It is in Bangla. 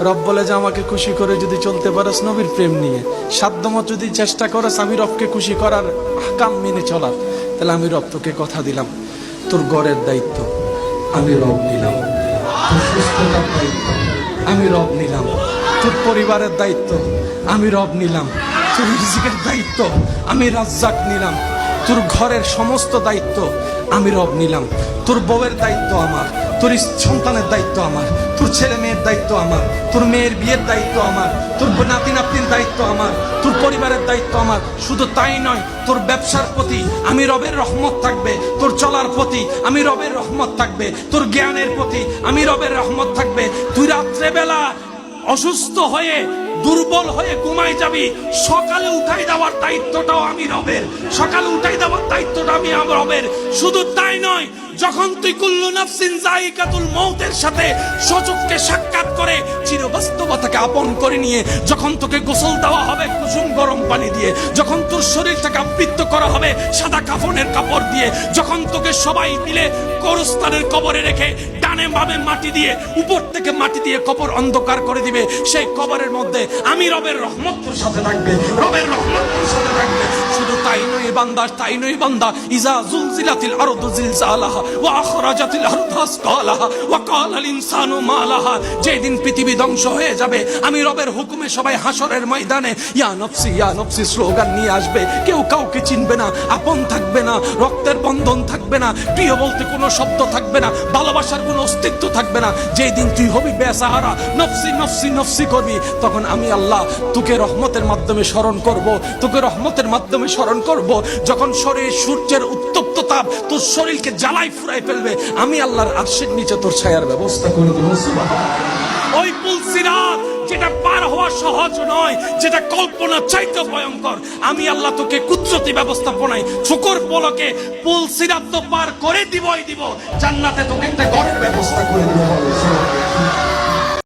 রব বলে যে আমাকে খুশি করে যদি চলতে পারস নবীর প্রেম নিয়ে, সাধ্যমত যদি চেষ্টা করস আমি রবকে খুশি করার আহকাম মেনে চলার, তাহলে আমি রব তোকে কথা দিলাম, তোর ঘরের দায়িত্ব আমি রব নিলাম, তোর সুস্থতার দায়িত্ব আমি রব নিলাম, তোর পরিবারের দায়িত্ব আমি রব নিলাম, তোর রিজিকের দায়িত্ব আমি রাজ্জাক নিলাম, তোর ঘরের সমস্ত দায়িত্ব আমি রব নিলাম, তোর বউয়ের দায়িত্ব আমার, তোর সন্তানের দায়িত্ব আমার, তোর ছেলে মেয়ের দায়িত্ব আমার, তোর মেয়ের বিয়ের দায়িত্ব আমার, তোর নাতি নাতনির দায়িত্ব আমার, তোর পরিবারের দায়িত্ব আমার। শুধু তাই নয়, তোর ব্যবসার প্রতি আমি রবের রহমত থাকবে, তোর চলার প্রতি আমি রবের রহমত থাকবে, তোর জ্ঞানের প্রতি আমি রবের রহমত থাকবে। তুই রাত্রেবেলা অসুস্থ হয়ে দুর্বল হয়ে ঘুমাই যাবি, সকালে উঠাই দেওয়ার দায়িত্বটাও আমি রবের, সকালে উঠাই দেওয়ার দায়িত্বটা আমি রবের। শুধু তাই নয়, যখন তুই কুল্লু নাফসিন যায়িকাতুল মউতের সাথে সচক্ষে সাক্ষাৎ করে চিরবাস্তবতাকে আপন করে নিয়ে যখন তোকে গোসল দেওয়া হবে কুসুম গরম পানি দিয়ে, যখন তোর শরীরটাকে আবৃত করা হবে সাদা কাফনের কাপড় দিয়ে, যখন তোকে সবাই মিলে কবরস্থানের কবরে রেখে ডানে বামে মাটি দিয়ে উপর থেকে মাটি দিয়ে কবর অন্ধকার করে দিবে, সেই কবরের মধ্যে আমি রবের রহমত তোর সাথে থাকবে, রবের রহমত তোর সাথে থাকবে। শুধু তাই নয় বান্দা, তাই নয় বান্দা, ইজা জুলজিলাতিল আরদু জিলজালাহা ওয়া আখরাজাতিল আরদু আসকালাহা ওয়া ক্বালাল ইনসানু মা লাহা, যেদিন পৃথিবী ধ্বংস হয়ে যাবে আমি রবের হুকুমে সবাই হাসরের ময়দানে ইয়া নফসি স্লোগান নিয়ে আসবে, কেউ কাউকে চিনবে না, আপন থাকবে না, রক্তের বন্ধন থাকবে না, প্রিয় বলতে কোনো শব্দ থাকবে না, ভালোবাসার কোনো অস্তিত্ব থাকবে না। যেই দিন তুই হবি বেসাহারা, নফসি নফসি নফসি করবি, তখন আমি আল্লাহ তোকে রহমতের মাধ্যমে স্মরণ করব, তোকে রহমতের মাধ্যমে স্মরণ করব। যখন শরীর সূর্যের উত্তপ্ত তাপ তোর শরীরকে জ্বালাই ফুরাই ফেলবে, আমি আল্লাহর আরশের নিচে তোর ছায়ার ব্যবস্থা করে দেব। সুবহানাল্লাহ। ওই পুলসিরাত যেটা পার হওয়া সহজ নয়, যেটা কল্পনা চাইতে ভয়ঙ্কর, আমি আল্লাহ তোকে কুদরতি ব্যবস্থাপনায় চোখের পলকে পুলসিরাত তো পার করে দিবই দিব, জান্নাতে তোকে একটা ঘরের ব্যবস্থা করে দিব।